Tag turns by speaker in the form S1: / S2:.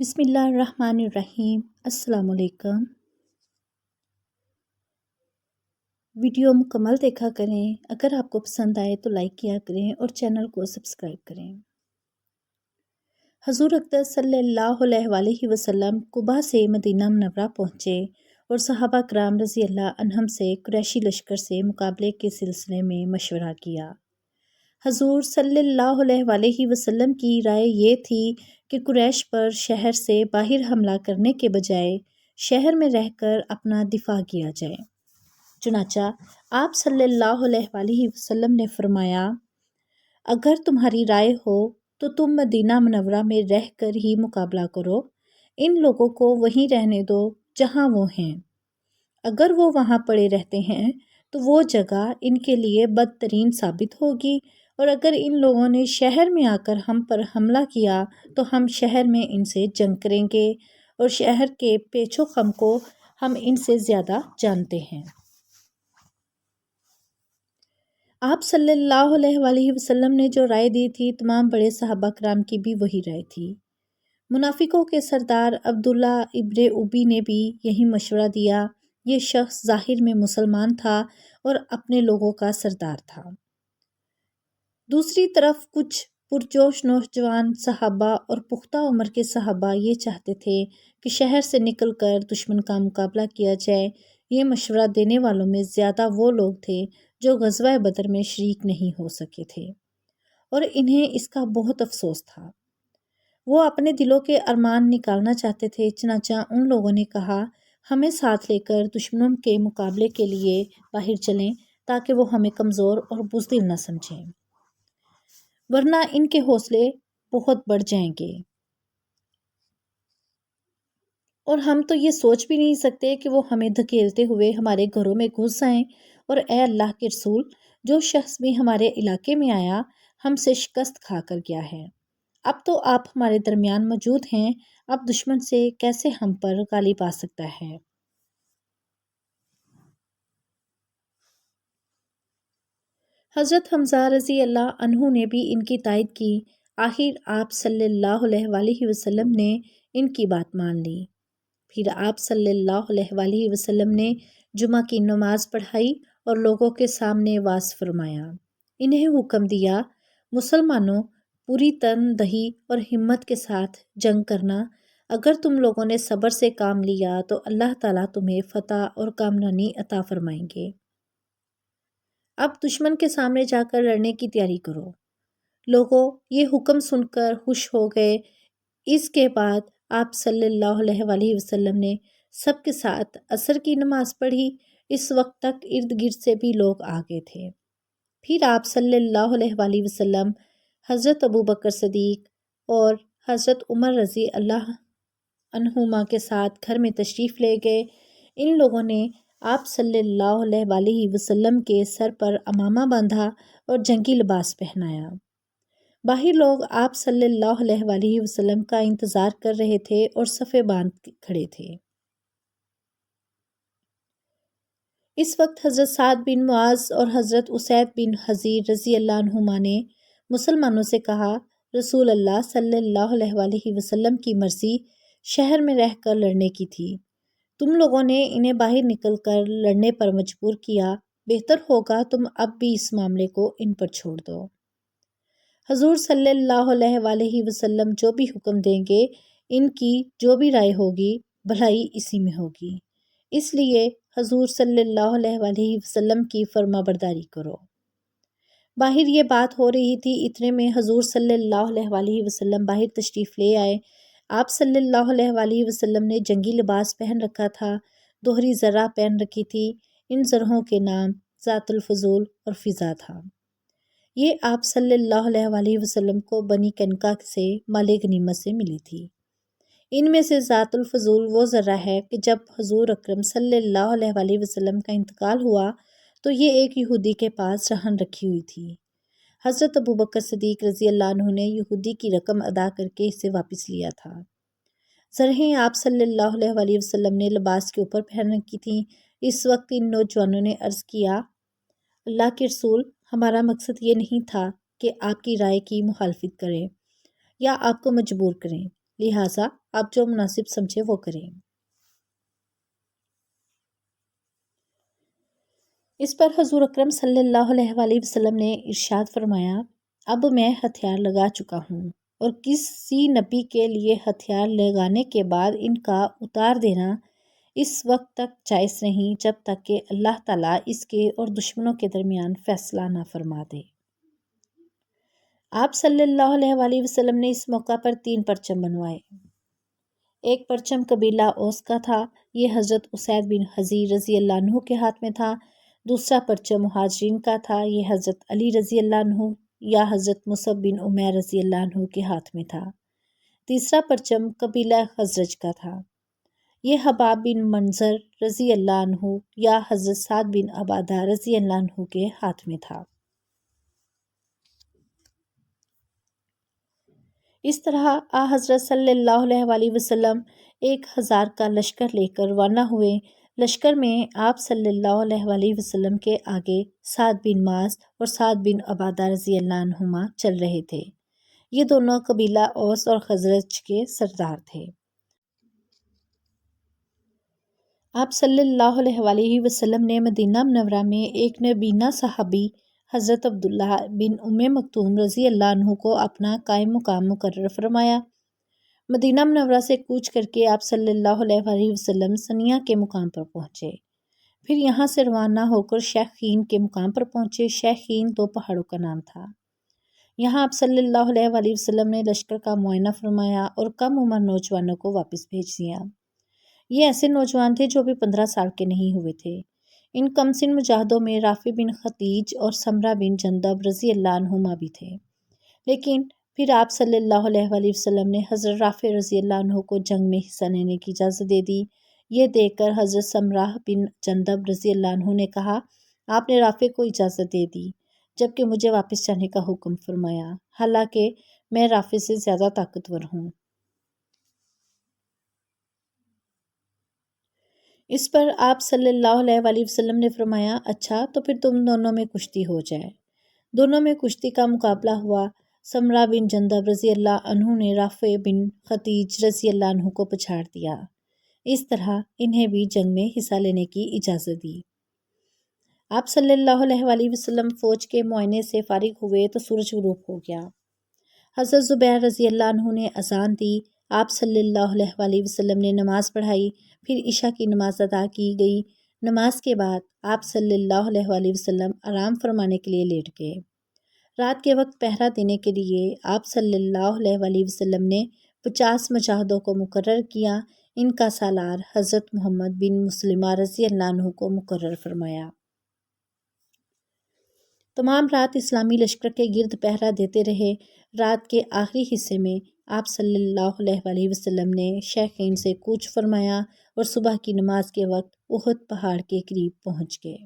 S1: بسم اللہ الرحمن الرحیم۔ السلام علیکم۔ ویڈیو مکمل دیکھا کریں۔ اگر آپ کو پسند آئے تو لائک کیا کریں اور چینل کو سبسکرائب کریں۔ حضور اقدس صلی اللہ علیہ وآلہ وسلم قباء سے مدینہ منورہ پہنچے اور صحابہ کرام رضی اللہ عنہم سے قریشی لشکر سے مقابلے کے سلسلے میں مشورہ کیا۔ حضور صلی اللہ علیہ وآلہ وسلم کی رائے یہ تھی کہ قریش پر شہر سے باہر حملہ کرنے کے بجائے شہر میں رہ کر اپنا دفاع کیا جائے۔ چنانچہ آپ صلی اللہ علیہ وآلہ وسلم نے فرمایا، اگر تمہاری رائے ہو تو تم مدینہ منورہ میں رہ کر ہی مقابلہ کرو، ان لوگوں کو وہیں رہنے دو جہاں وہ ہیں۔ اگر وہ وہاں پڑے رہتے ہیں تو وہ جگہ ان کے لیے بدترین ثابت ہوگی، اور اگر ان لوگوں نے شہر میں آ کر ہم پر حملہ کیا تو ہم شہر میں ان سے جنگ کریں گے، اور شہر کے پیچ و خم کو ہم ان سے زیادہ جانتے ہیں۔ آپ صلی اللہ علیہ وآلہ وسلم نے جو رائے دی تھی، تمام بڑے صحابہ کرام کی بھی وہی رائے تھی۔ منافقوں کے سردار عبداللہ ابن ابی نے بھی یہی مشورہ دیا۔ یہ شخص ظاہر میں مسلمان تھا اور اپنے لوگوں کا سردار تھا۔ دوسری طرف کچھ پرجوش نوجوان صحابہ اور پختہ عمر کے صحابہ یہ چاہتے تھے کہ شہر سے نکل کر دشمن کا مقابلہ کیا جائے۔ یہ مشورہ دینے والوں میں زیادہ وہ لوگ تھے جو غزوہ بدر میں شریک نہیں ہو سکے تھے، اور انہیں اس کا بہت افسوس تھا۔ وہ اپنے دلوں کے ارمان نکالنا چاہتے تھے، چنانچہ ان لوگوں نے کہا، ہمیں ساتھ لے کر دشمنوں کے مقابلے کے لیے باہر چلیں تاکہ وہ ہمیں کمزور اور بزدل نہ سمجھیں، ورنہ ان کے حوصلے بہت بڑھ جائیں گے، اور ہم تو یہ سوچ بھی نہیں سکتے کہ وہ ہمیں دھکیلتے ہوئے ہمارے گھروں میں گھس آئیں۔ اور اے اللہ کے رسول، جو شخص بھی ہمارے علاقے میں آیا ہم سے شکست کھا کر گیا ہے۔ اب تو آپ ہمارے درمیان موجود ہیں، اب دشمن سے کیسے ہم پر غالب آ سکتا ہے؟ حضرت حمزہ رضی اللہ عنہ نے بھی ان کی تائید کی۔ آخر آپ صلی اللہ علیہ وآلہ وسلم نے ان کی بات مان لی۔ پھر آپ صلی اللہ علیہ وآلہ وسلم نے جمعہ کی نماز پڑھائی اور لوگوں کے سامنے واعظ فرمایا۔ انہیں حکم دیا، مسلمانوں، پوری تندہی اور ہمت کے ساتھ جنگ کرنا۔ اگر تم لوگوں نے صبر سے کام لیا تو اللہ تعالیٰ تمہیں فتح اور کامرانی عطا فرمائیں گے۔ اب دشمن کے سامنے جا کر لڑنے کی تیاری کرو۔ لوگوں یہ حکم سن کر خوش ہو گئے۔ اس کے بعد آپ صلی اللہ علیہ وآلہ وسلم نے سب کے ساتھ عصر کی نماز پڑھی۔ اس وقت تک ارد گرد سے بھی لوگ آ گئے تھے۔ پھر آپ صلی اللہ علیہ وآلہ وسلم حضرت ابوبکر صدیق اور حضرت عمر رضی اللہ عنہما کے ساتھ گھر میں تشریف لے گئے۔ ان لوگوں نے آپ صلی اللہ علیہ وآلہ وسلم کے سر پر عمامہ باندھا اور جنگی لباس پہنایا۔ باہر لوگ آپ صلی اللہ علیہ وآلہ وسلم کا انتظار کر رہے تھے اور صفیں باندھ کھڑے تھے۔ اس وقت حضرت سعد بن معاذ اور حضرت اسید بن حضیر رضی اللہ عنہما نے مسلمانوں سے کہا، رسول اللہ صلی اللہ علیہ وآلہ وسلم کی مرضی شہر میں رہ کر لڑنے کی تھی، تم لوگوں نے انہیں باہر نکل کر لڑنے پر مجبور کیا، بہتر ہوگا تم اب بھی اس معاملے کو ان پر چھوڑ دو۔ حضور صلی اللہ علیہ وآلہ وسلم جو بھی حکم دیں گے، ان کی جو بھی رائے ہوگی بھلائی اسی میں ہوگی، اس لیے حضور صلی اللہ علیہ وآلہ وسلم کی فرما برداری کرو۔ باہر یہ بات ہو رہی تھی، اتنے میں حضور صلی اللہ علیہ وآلہ وسلم باہر تشریف لے آئے۔ آپ صلی اللہ علیہ وآلہ وسلم نے جنگی لباس پہن رکھا تھا، دوہری زرہ پہن رکھی تھی۔ ان زرہوں کے نام ذات الفضول اور فضا تھا۔ یہ آپ صلی اللہ علیہ وآلہ وسلم کو بنی کنکا سے مال غنیمت سے ملی تھی۔ ان میں سے ذات الفضول وہ ذرہ ہے کہ جب حضور اکرم صلی اللہ علیہ وآلہ وسلم کا انتقال ہوا تو یہ ایک یہودی کے پاس رہن رکھی ہوئی تھی۔ حضرت ابوبکر صدیق رضی اللہ عنہ نے یہودی کی رقم ادا کر کے اسے واپس لیا تھا۔ زرہیں آپ صلی اللہ علیہ وآلہ وسلم نے لباس کے اوپر پہن رکھی تھیں۔ اس وقت ان نوجوانوں نے عرض کیا، اللہ کے رسول، ہمارا مقصد یہ نہیں تھا کہ آپ کی رائے کی مخالفت کریں یا آپ کو مجبور کریں، لہٰذا آپ جو مناسب سمجھے وہ کریں۔ اس پر حضور اکرم صلی اللہ علیہ وآلہ وسلم نے ارشاد فرمایا، اب میں ہتھیار لگا چکا ہوں اور کسی نبی کے لیے ہتھیار لگانے کے بعد ان کا اتار دینا اس وقت تک جائز نہیں جب تک کہ اللہ تعالیٰ اس کے اور دشمنوں کے درمیان فیصلہ نہ فرما دے۔ آپ صلی اللہ علیہ وآلہ وسلم نے اس موقع پر 3 پرچم بنوائے۔ ایک پرچم قبیلہ اوس کا تھا، یہ حضرت اسید بن حضیر رضی اللہ عنہ کے ہاتھ میں تھا۔ دوسرا پرچم مہاجرین کا تھا، یہ حضرت علی رضی اللہ عنہ یا حضرت مصعب بن عمیر رضی اللہ عنہ کے ہاتھ میں تھا۔ تیسرا پرچم قبیلہ خزرج کا تھا، یہ حباب بن منظر رضی اللہ عنہ یا حضرت سعد بن عبادہ رضی اللہ عنہ کے ہاتھ میں تھا۔ اس طرح آ حضرت صلی اللہ علیہ وآلہ وسلم 1000 کا لشکر لے کر روانہ ہوئے۔ لشکر میں آپ صلی اللہ علیہ وآلہ وسلم کے آگے سعد بن معاذ اور سعد بن عبادہ رضی اللہ عنہما چل رہے تھے۔ یہ دونوں قبیلہ اوس اور خزرج کے سردار تھے۔ آپ صلی اللہ علیہ وآلہ وسلم نے مدینہ منورہ میں ایک نبینہ صحابی حضرت عبداللہ بن مکتوم رضی اللہ عنہ کو اپنا قائم مقام مقرر فرمایا۔ مدینہ منورہ سے کوچ کر کے آپ صلی اللہ علیہ وآلہ وسلم سنیا کے مقام پر پہنچے، پھر یہاں سے روانہ ہو کر شیخین کے مقام پر پہنچے۔ شیخین 2 پہاڑوں کا نام تھا۔ یہاں آپ صلی اللہ علیہ وآلہ وسلم نے لشکر کا معائنہ فرمایا اور کم عمر نوجوانوں کو واپس بھیج دیا۔ یہ ایسے نوجوان تھے جو بھی 15 سال کے نہیں ہوئے تھے۔ ان کم سن مجاہدوں میں رافع بن ختیج اور سمرہ بن جندب رضی اللہ عنہما بھی تھے، لیکن پھر آپ صلی اللہ علیہ وآلہ وسلم نے حضرت رافع رضی اللہ عنہ کو جنگ میں حصہ لینے کی اجازت دے دی۔ یہ دیکھ کر حضرت سمرہ بن جندب رضی اللہ عنہ نے کہا، آپ نے رافع کو اجازت دے دی جبکہ مجھے واپس جانے کا حکم فرمایا، حالانکہ میں رافع سے زیادہ طاقتور ہوں۔ اس پر آپ صلی اللہ علیہ وآلہ وسلم نے فرمایا، اچھا تو پھر تم دونوں میں کشتی ہو جائے۔ دونوں میں کشتی کا مقابلہ ہوا۔ سمرہ بن جندب رضی اللہ عنہ نے رافع بن ختیج رضی اللہ عنہ کو پچھاڑ دیا۔ اس طرح انہیں بھی جنگ میں حصہ لینے کی اجازت دی۔ آپ صلی اللہ علیہ وآلہ وسلم فوج کے معائنے سے فارغ ہوئے تو سورج غروب ہو گیا۔ حضرت زبیر رضی اللہ عنہ نے اذان دی، آپ صلی اللہ علیہ وآلہ وسلم نے نماز پڑھائی، پھر عشاء کی نماز ادا کی گئی۔ نماز کے بعد آپ صلی اللہ علیہ وآلہ وسلم آرام فرمانے کے لیے لیٹ گئے۔ رات کے وقت پہرا دینے کے لیے آپ صلی اللہ علیہ وآلہ وسلم نے 50 مجاہدوں کو مقرر کیا۔ ان کا سالار حضرت محمد بن مسلمہ رضی اللہ عنہ کو مقرر فرمایا۔ تمام رات اسلامی لشکر کے گرد پہرا دیتے رہے۔ رات کے آخری حصے میں آپ صلی اللہ علیہ وآلہ وسلم نے شیخین سے کوچ فرمایا اور صبح کی نماز کے وقت احد پہاڑ کے قریب پہنچ گئے۔